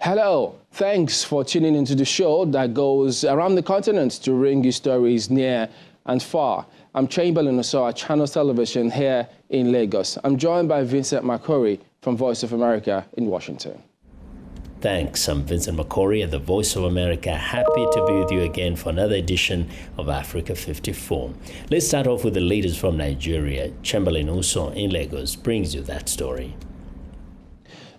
Hello, thanks for tuning into the show that goes around the continent to bring you stories near and far. I'm Chamberlain Osoa, Channels Television here in Lagos. I'm joined by Vincent McCory from Voice of America in Washington. Thanks, I'm Vincent McCory at the Voice of America. Happy to be with you again for another edition of Africa 54. Let's start off with the latest from Nigeria. Chamberlain Osoa in Lagos brings you that story.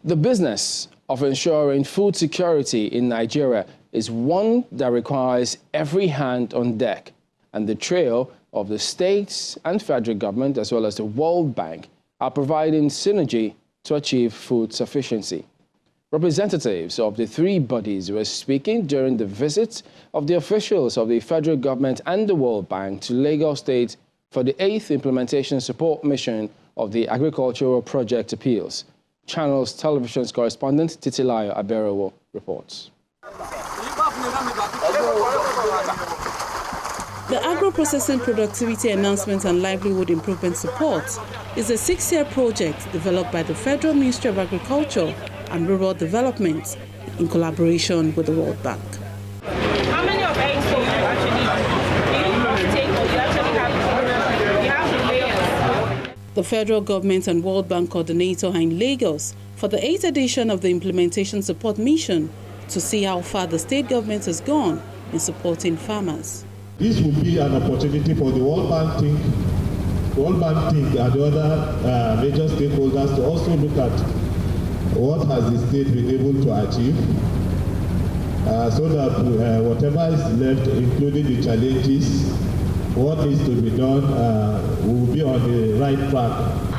The business of ensuring food security in Nigeria is one that requires every hand on deck, and the trio of the states and federal government, as well as the World Bank, are providing synergy to achieve food sufficiency. Representatives of the three bodies were speaking during the visit of the officials of the federal government and the World Bank to Lagos State for the 8th Implementation Support Mission of the Agricultural Project Appeals. Channels Television's correspondent Titilayo Aberowo reports. The Agro-Processing Productivity Enhancement and Livelihood Improvement Support is a 6-year project developed by the Federal Ministry of Agriculture and Rural Development in collaboration with the World Bank. How many of eggs do you actually take, or you actually have layers? The federal government and World Bank coordinator are in Lagos for the 8th edition of the Implementation Support Mission to see how far the state government has gone in supporting farmers. This will be an opportunity for the World Bank team and the other major stakeholders to also look at what has the state been able to achieve, so that whatever is left, including the challenges, what needs to be done, will be on the right track.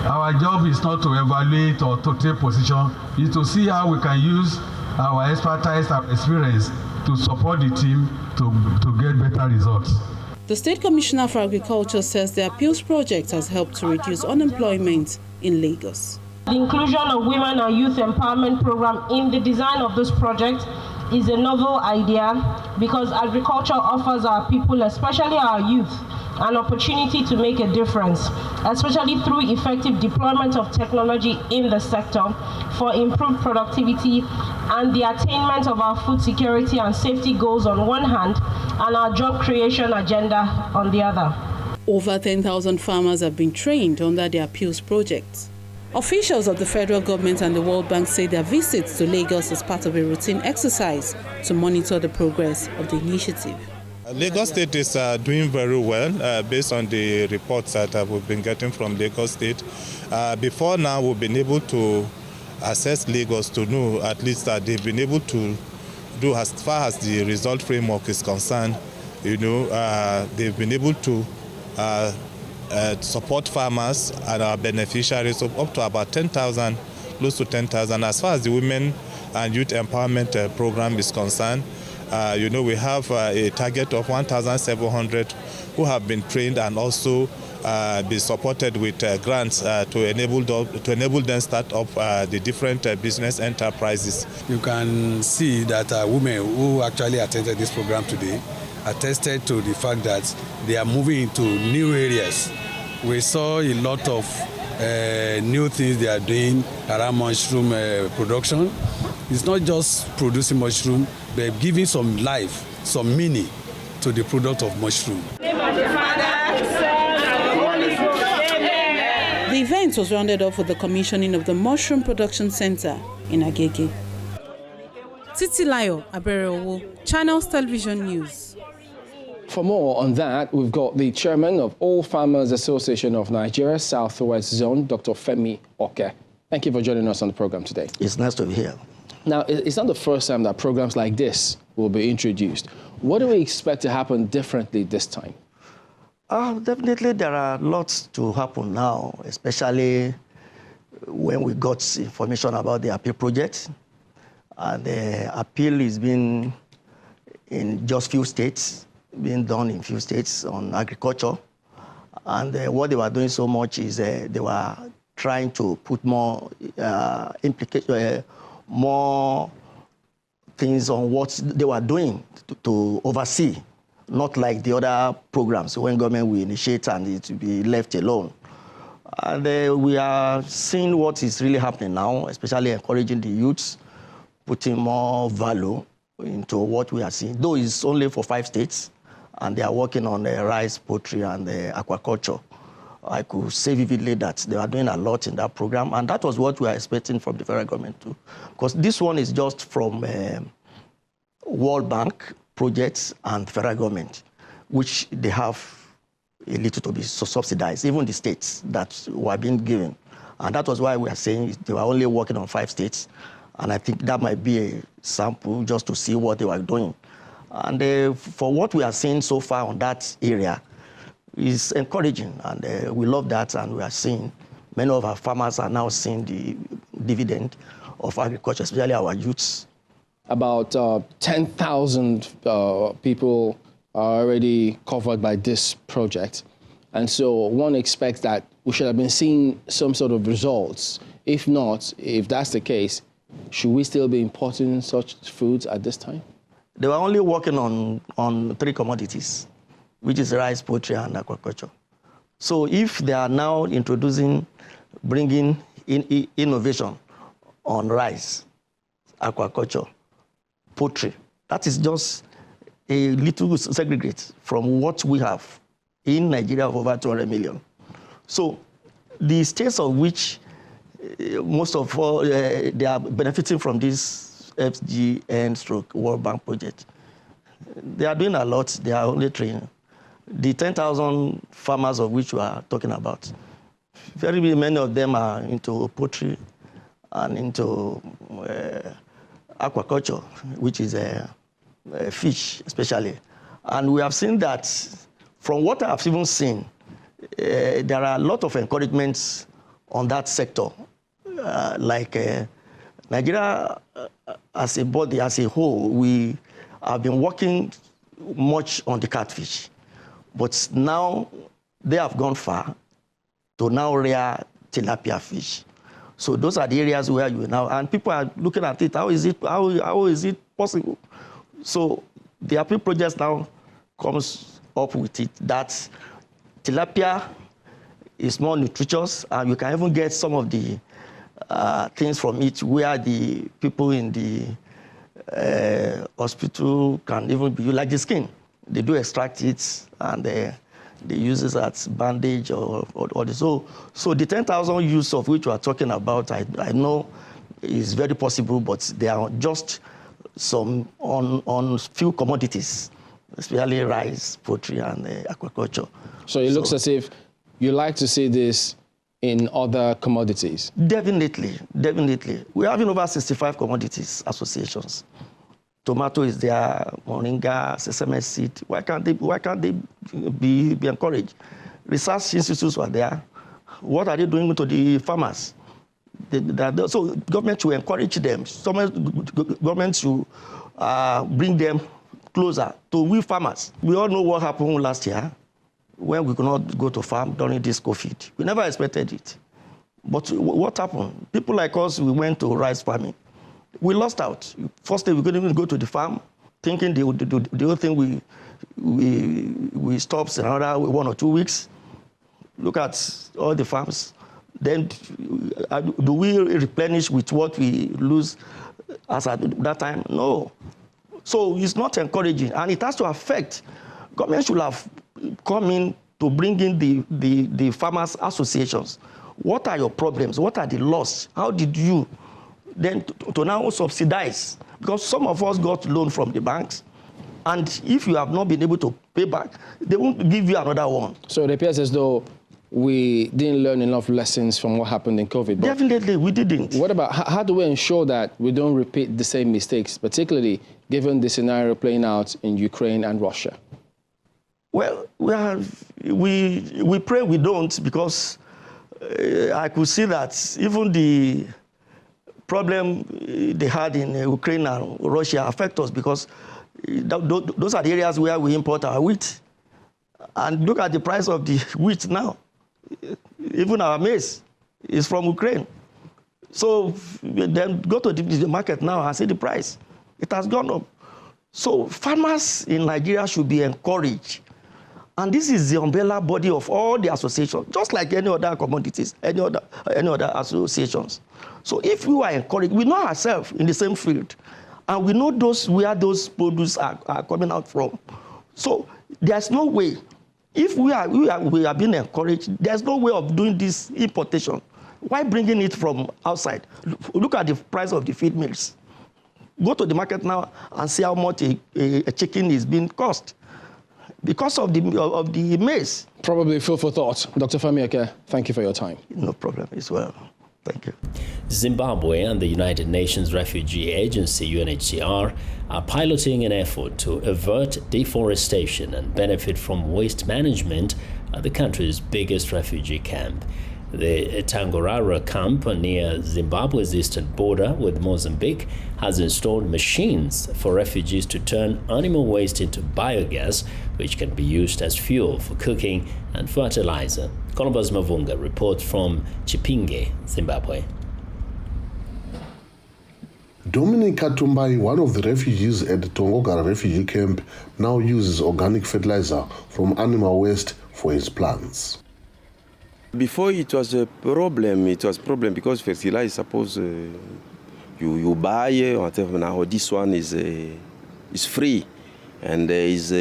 Our job is not to evaluate or to take position, is to see how we can use our expertise and experience to support the team to get better results. The State Commissioner for Agriculture says the Appeals Project has helped to reduce unemployment in Lagos. The inclusion of women and youth empowerment program in the design of this project is a novel idea because agriculture offers our people, especially our youth, an opportunity to make a difference, especially through effective deployment of technology in the sector for improved productivity and the attainment of our food security and safety goals on one hand and our job creation agenda on the other. Over 10,000 farmers have been trained under the Appeals Project. Officials of the federal government and the World Bank say their visits to Lagos is part of a routine exercise to monitor the progress of the initiative. Lagos State is doing very well based on the reports that we've been getting from Lagos State. Before now, we've been able to assess Lagos to know at least that they've been able to do as far as the result framework is concerned. They've been able to support farmers and our beneficiaries of up to about 10,000, close to 10,000. As far as the women and youth empowerment program is concerned, we have a target of 1,700 who have been trained and also be supported with grants to enable them start up the different business enterprises. You can see that women who actually attended this program today attested to the fact that they are moving into new areas. We saw a lot of new things they are doing around mushroom production. It's not just producing mushroom, but giving some life, some meaning to the product of mushroom. The event was rounded off with the commissioning of the Mushroom Production Center in Agege. Titilayo Aberowo, Channels Television News. For more on that, we've got the chairman of All Farmers Association of Nigeria Southwest Zone, Dr. Femi Oke. Thank you for joining us on the program today. It's nice to be here. Now, it's not the first time that programs like this will be introduced. What do we expect to happen differently this time? Definitely there are lots to happen now, especially when we got information about the appeal project. And the appeal is being in just few states, being done in few states on agriculture. And what they were doing so much is they were trying to put more more things on what they were doing to oversee, not like the other programs when government will initiate and it will be left alone. And we are seeing what is really happening now, especially encouraging the youths putting more value into what we are seeing, though it's only for 5 states, and they are working on rice, poultry, and aquaculture. I could say vividly that they are doing a lot in that program, and that was what we are expecting from the federal government too. Because this one is just from World Bank projects and federal government, which they have a little to be subsidized, even the states that were being given. And that was why we are saying they were only working on 5 states. And I think that might be a sample just to see what they were doing. And for what we are seeing so far on that area is encouraging. And we love that. And we are seeing many of our farmers are now seeing the dividend of agriculture, especially our youths. About 10,000 people are already covered by this project. And so one expects that we should have been seeing some sort of results. If not, if that's the case, should we still be importing such foods at this time? They were only working on 3 commodities, which is rice, poultry, and aquaculture. So if they are now bringing in innovation on rice, aquaculture, poultry, that is just a little segregate from what we have in Nigeria of over 200 million. So the states of which most of all, they are benefiting from this FGN / World Bank project, they are doing a lot. They are only training. The 10,000 farmers of which we are talking about, very many of them are into poultry and into aquaculture, which is fish especially. And we have seen that from what I have even seen, there are a lot of encouragements on that sector. Nigeria as a body, as a whole, we have been working much on the catfish. But now they have gone far to now rear tilapia fish. So those are the areas where you now, and people are looking at it, how is it possible? So the appeal project now comes up with it that tilapia is more nutritious, and you can even get some of the things from it where the people in the hospital can even be like the skin. They do extract it and they use it as bandage or this. So the 10,000 use of which we are talking about, I know is very possible, but they are just some on few commodities, especially rice, poultry, and aquaculture. So it looks as if you like to see this in other commodities. Definitely, definitely. We're having over 65 commodities associations. Tomato is there, moringa, sesame seed. Why can't they be encouraged? Research institutes were there. What are they doing to the farmers? So government should encourage them. Government should bring them closer to we farmers. We all know what happened last year when we could not go to farm during this COVID. We never expected it. But what happened? People like us, we went to rice farming. We lost out. First day, we couldn't even go to the farm, thinking the whole thing we stopped in another 1 or 2 weeks. Look at all the farms. Then do we replenish with what we lose as at that time? No. So it's not encouraging, and it has to affect. Government should have come in to bring in the farmers' associations. What are your problems? What are the loss? How did you then to now subsidize? Because some of us got loan from the banks, and if you have not been able to pay back, they won't give you another one. So it appears as though we didn't learn enough lessons from what happened in COVID. Definitely, we didn't. What about, how do we ensure that we don't repeat the same mistakes, particularly given the scenario playing out in Ukraine and Russia? Well, we pray we don't, because I could see that even the problem they had in Ukraine and Russia affect us, because those are the areas where we import our wheat. And look at the price of the wheat now. Even our maize is from Ukraine. So then go to the market now and see the price. It has gone up. So farmers in Nigeria should be encouraged And this is the umbrella body of all the associations, just like any other commodities, any other associations. So if we are encouraged, we know ourselves in the same field, and we know where those produce are coming out from. So there's no way, if we are being encouraged, there's no way of doing this importation. Why bringing it from outside? Look at the price of the feed mills. Go to the market now and see how much a chicken is being cost because of the maize. Probably food for thought. Dr. Famiake, thank you for your time. No problem as well. Thank you. Zimbabwe and the United Nations Refugee Agency, UNHCR, are piloting an effort to avert deforestation and benefit from waste management at the country's biggest refugee camp. The Tangorara camp near Zimbabwe's eastern border with Mozambique has installed machines for refugees to turn animal waste into biogas, which can be used as fuel for cooking and fertilizer. Columbus Mavunga reports from Chipinge, Zimbabwe. Dominic Katumbai, one of the refugees at the Tongogara refugee camp, now uses organic fertilizer from animal waste for his plants. Before it was a problem. It was a problem because fertilizer, suppose you buy whatever. Now this one is free, and there is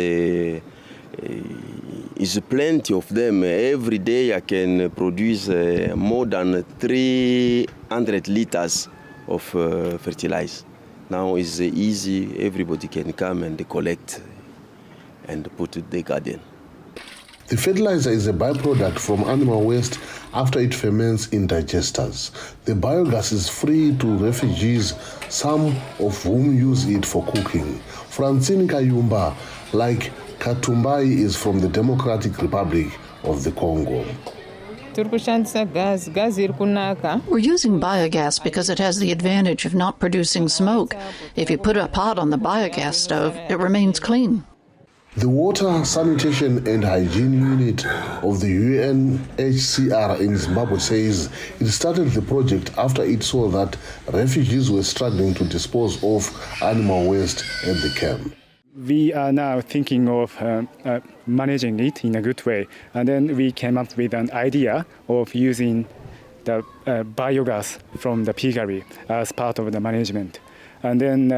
plenty of them. Every day I can produce more than 300 liters of fertilizer. Now it's easy. Everybody can come and collect and put it in the garden. The fertilizer is a byproduct from animal waste after it ferments in digesters. The biogas is free to refugees, some of whom use it for cooking. Francine Kayumba, like Katumbai, is from the Democratic Republic of the Congo. We're using biogas because it has the advantage of not producing smoke. If you put a pot on the biogas stove, it remains clean. The Water, Sanitation and Hygiene Unit of the UNHCR in Zimbabwe says it started the project after it saw that refugees were struggling to dispose of animal waste at the camp. We are now thinking of managing it in a good way, and then we came up with an idea of using the biogas from the piggery as part of the management. And then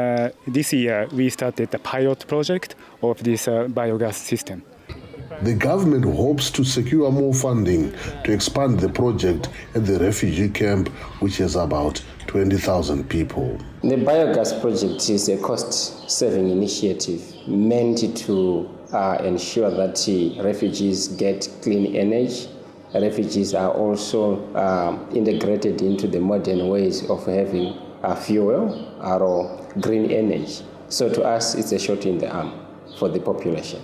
this year, we started the pilot project of this biogas system. The government hopes to secure more funding to expand the project at the refugee camp, which has about 20,000 people. The biogas project is a cost-saving initiative meant to ensure that refugees get clean energy. Refugees are also integrated into the modern ways of having fuel or green energy. So to us, it's a shot in the arm for the population.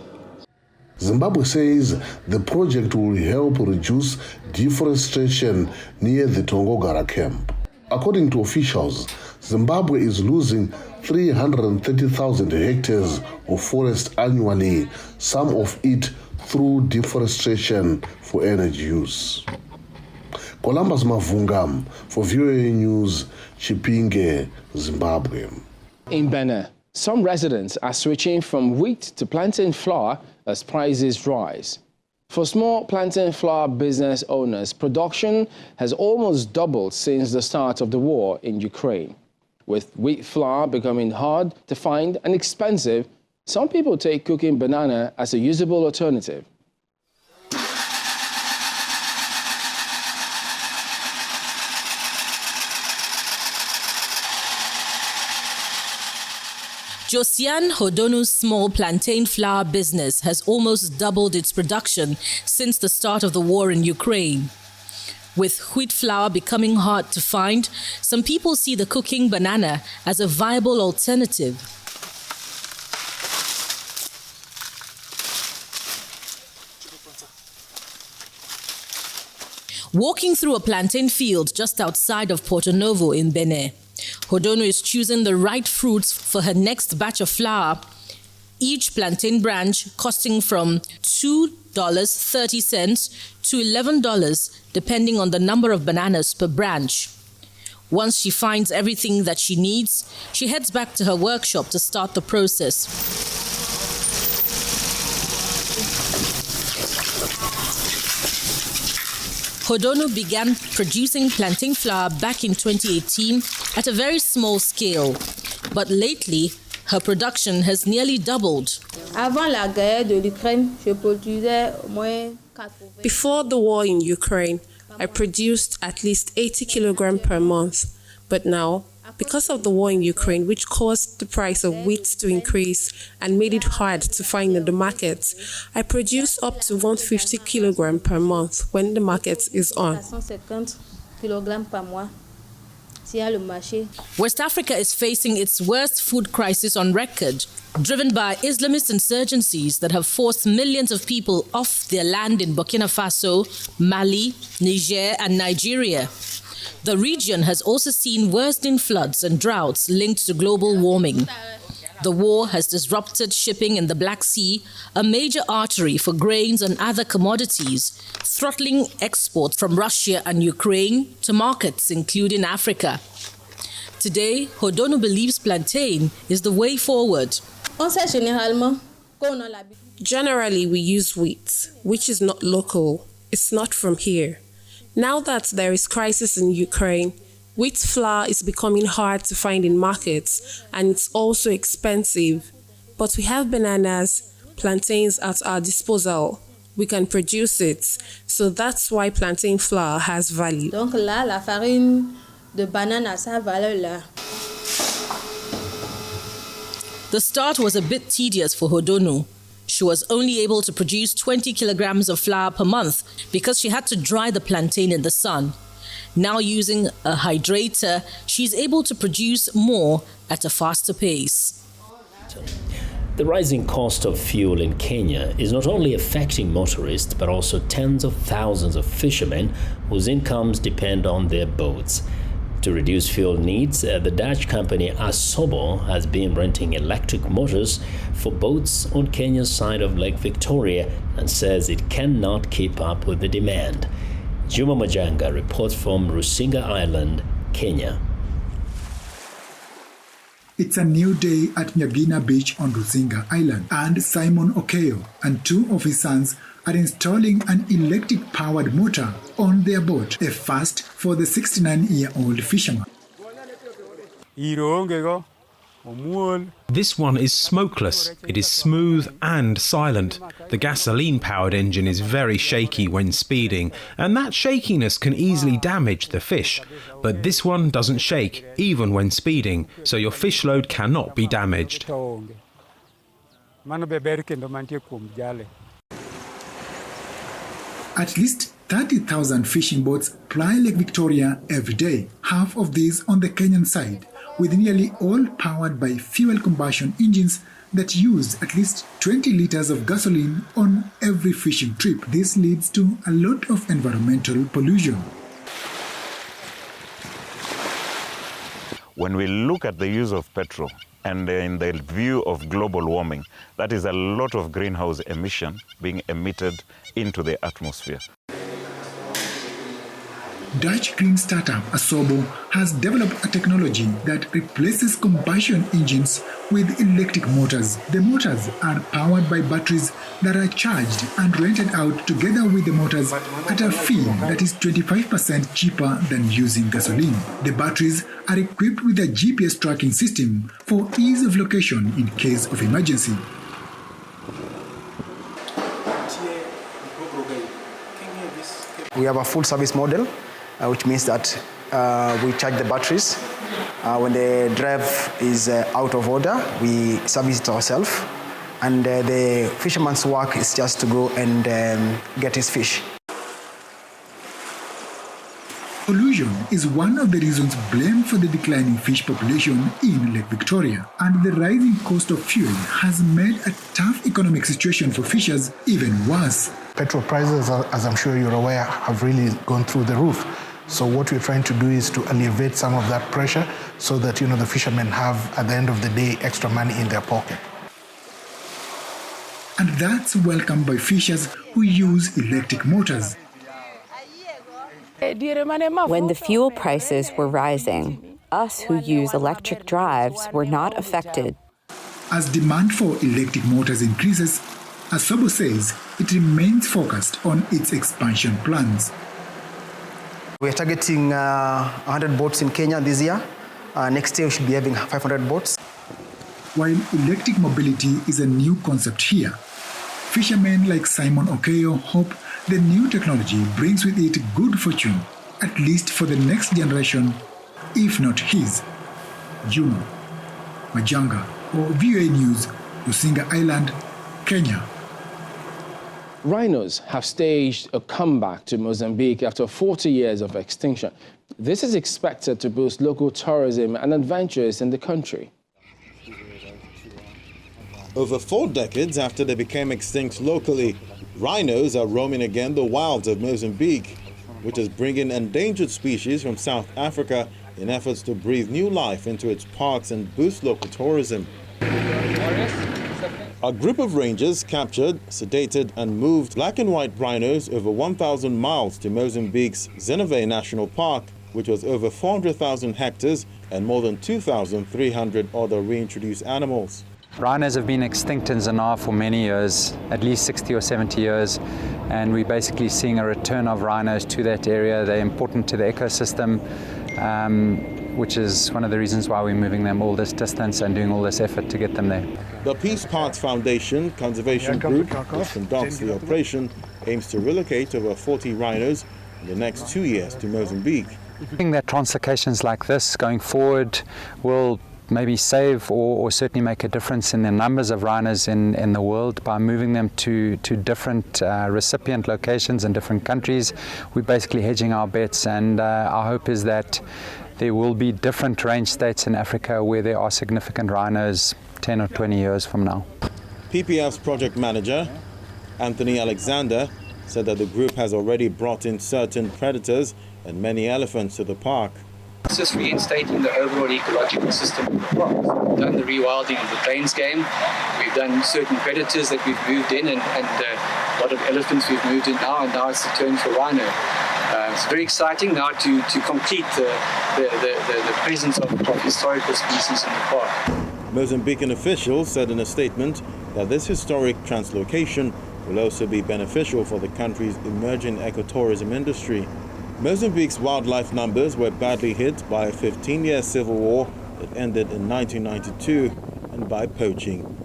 Zimbabwe says the project will help reduce deforestation near the Tongogara camp. According to officials, Zimbabwe is losing 330,000 hectares of forest annually, some of it through deforestation for energy use. Columbus Mavunga for VOA News, Chipinge, Zimbabwe. In Benin, some residents are switching from wheat to plantain flour as prices rise. For small plantain flour business owners, production has almost doubled since the start of the war in Ukraine. With wheat flour becoming hard to find and expensive, some people take cooking banana as a usable alternative. Josiane Hodonu's small plantain flour business has almost doubled its production since the start of the war in Ukraine. With wheat flour becoming hard to find, some people see the cooking banana as a viable alternative. Walking through a plantain field just outside of Porto Novo in Benin, Hodonu is choosing the right fruits for her next batch of flour, each plantain branch costing from $2.30 to $11, depending on the number of bananas per branch. Once she finds everything that she needs, she heads back to her workshop to start the process. Hodonu began producing plantain flour back in 2018 at a very small scale, but lately her production has nearly doubled. Before the war in Ukraine, I produced at least 80 kilograms per month. But now, because of the war in Ukraine, which caused the price of wheat to increase and made it hard to find in the markets, I produce up to 150 kilograms per month when the market is on. West Africa is facing its worst food crisis on record, driven by Islamist insurgencies that have forced millions of people off their land in Burkina Faso, Mali, Niger, and Nigeria. The region has also seen worsening floods and droughts linked to global warming. The war has disrupted shipping in the Black Sea, a major artery for grains and other commodities, throttling exports from Russia and Ukraine to markets including Africa. Today, Hodonu believes plantain is the way forward. Generally, we use wheat, which is not local. It's not from here. Now that there is crisis in Ukraine, wheat flour is becoming hard to find in markets and it's also expensive. But we have bananas, plantains at our disposal. We can produce it. So that's why plantain flour has value. The start was a bit tedious for Hodonu. She was only able to produce 20 kilograms of flour per month because she had to dry the plantain in the sun. Now using a hydrator, she's able to produce more at a faster pace. The rising cost of fuel in Kenya is not only affecting motorists but also tens of thousands of fishermen whose incomes depend on their boats. To reduce fuel needs, the Dutch company Asobo has been renting electric motors for boats on Kenya's side of Lake Victoria and says it cannot keep up with the demand. Juma Majanga reports from Rusinga Island, Kenya. It's a new day at Nyagina Beach on Rusinga Island, and Simon Okeyo and two of his sons are installing an electric-powered motor on their boat, a first for the 69-year-old fisherman. This one is smokeless, it is smooth and silent. The gasoline-powered engine is very shaky when speeding, and that shakiness can easily damage the fish. But this one doesn't shake, even when speeding, so your fish load cannot be damaged. At least 30,000 fishing boats ply Lake Victoria every day, half of these on the Kenyan side, with nearly all powered by fuel combustion engines that use at least 20 liters of gasoline on every fishing trip. This leads to a lot of environmental pollution. When we look at the use of petrol and in the view of global warming, that is a lot of greenhouse emission being emitted into the atmosphere. Dutch green startup Asobo has developed a technology that replaces combustion engines with electric motors. The motors are powered by batteries that are charged and rented out together with the motors at a fee that is 25% cheaper than using gasoline. The batteries are equipped with a GPS tracking system for ease of location in case of emergency. We have a full service model, which means that we charge the batteries. When the drive is out of order, we service it ourselves. And the fisherman's work is just to go and get his fish. Pollution is one of the reasons blamed for the declining fish population in Lake Victoria, and the rising cost of fuel has made a tough economic situation for fishers even worse. Petrol prices, as I'm sure you're aware, have really gone through the roof. So what we're trying to do is to alleviate some of that pressure so that, the fishermen have, at the end of the day, extra money in their pocket. And that's welcomed by fishers who use electric motors. When the fuel prices were rising, us who use electric drives were not affected. As demand for electric motors increases, Asobo says it remains focused on its expansion plans. We're targeting 100 boats in Kenya this year. Next year we should be having 500 boats. While electric mobility is a new concept here, fishermen like Simon Okeyo hope the new technology brings with it good fortune, at least for the next generation, if not his. Juma Majanga, for VOA News, Lusinga Island, Kenya. Rhinos have staged a comeback to Mozambique after 40 years of extinction. This is expected to boost local tourism and adventures in the country. Over 4 decades after they became extinct locally, rhinos are roaming again the wilds of Mozambique, which is bringing endangered species from South Africa in efforts to breathe new life into its parks and boost local tourism. A group of rangers captured, sedated and moved black and white rhinos over 1,000 miles to Mozambique's Zimbabwe National Park, which was over 400,000 hectares and more than 2,300 other reintroduced animals. Rhinos have been extinct in Zimbabwe for many years, at least 60 or 70 years, and we're basically seeing a return of rhinos to that area. They're important to the ecosystem, which is one of the reasons why we're moving them all this distance and doing all this effort to get them there. The Peace Parks Foundation conservation group, which conducts the operation, aims to relocate over 40 rhinos in the next 2 years to Mozambique. I think that translocations like this going forward will maybe save or certainly make a difference in the numbers of rhinos in the world by moving them to different recipient locations in different countries. We're basically hedging our bets, and our hope is that there will be different range states in Africa where there are significant rhinos 10 or 20 years from now. PPF's project manager, Anthony Alexander, said that the group has already brought in certain predators and many elephants to the park. It's just reinstating the overall ecological system of the park. We've done the rewilding of the plains game. We've done certain predators that we've moved in, and a lot of elephants we've moved in now, and now it's the turn for rhino. It's very exciting now to complete the presence of historical species in the park. Mozambican officials said in a statement that this historic translocation will also be beneficial for the country's emerging ecotourism industry. Mozambique's wildlife numbers were badly hit by a 15-year civil war that ended in 1992 and by poaching.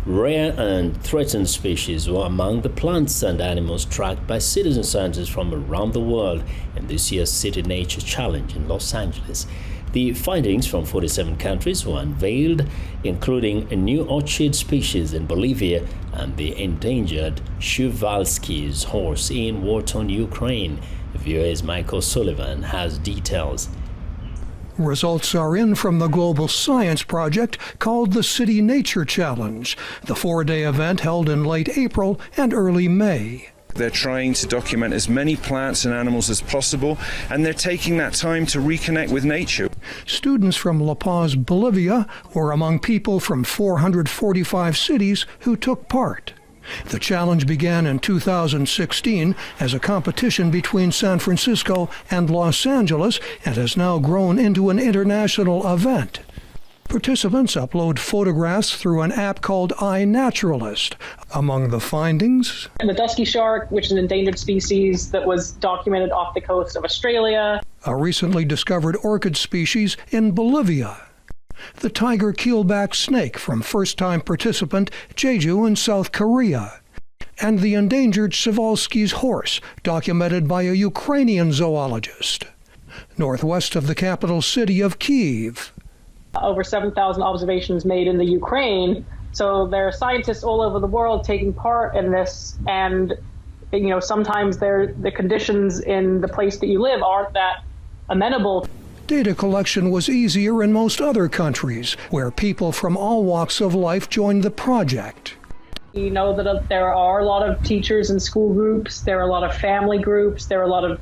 Rare and threatened species were among the plants and animals tracked by citizen scientists from around the world in this year's City Nature Challenge in Los Angeles. The findings from 47 countries were unveiled, including a new orchid species in Bolivia and the endangered Shuvalsky's horse in war-torn Ukraine. VOA's Michael Sullivan has details. Results are in from the global science project called the City Nature Challenge, the 4-day event held in late April and early May. They're trying to document as many plants and animals as possible, and they're taking that time to reconnect with nature. Students from La Paz, Bolivia, were among people from 445 cities who took part. The challenge began in 2016 as a competition between San Francisco and Los Angeles and has now grown into an international event. Participants upload photographs through an app called iNaturalist. Among the findings, the dusky shark, which is an endangered species that was documented off the coast of Australia. A recently discovered orchid species in Bolivia. The tiger keelback snake from first-time participant Jeju in South Korea. And the endangered Przewalski's horse, documented by a Ukrainian zoologist. Northwest of the capital city of Kyiv. Over 7,000 observations made in the Ukraine. So there are scientists all over the world taking part in this, and sometimes the conditions in the place that you live aren't that amenable. Data collection was easier in most other countries, where people from all walks of life joined the project. You know that there are a lot of teachers and school groups, there are a lot of family groups, there are a lot of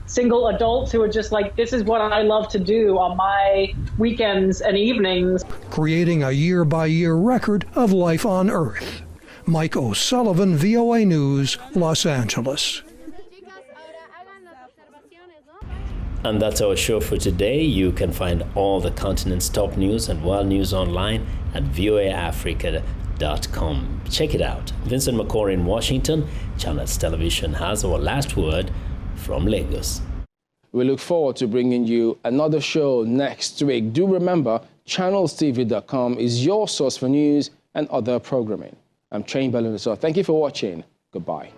single adults who are just like, this is what I love to do on my weekends and evenings. Creating a year-by-year record of life on Earth. Mike O'Sullivan, VOA News, Los Angeles. And that's our show for today. You can find all the continent's top news and world news online at voaafrica.com. channelstv.com. Check it out. Vincent McCory in Washington. Channels Television has our last word from Lagos. We look forward to bringing you another show next week. Do remember, channelstv.com is your source for news and other programming. I'm Chamberlain, so thank you for watching. Goodbye.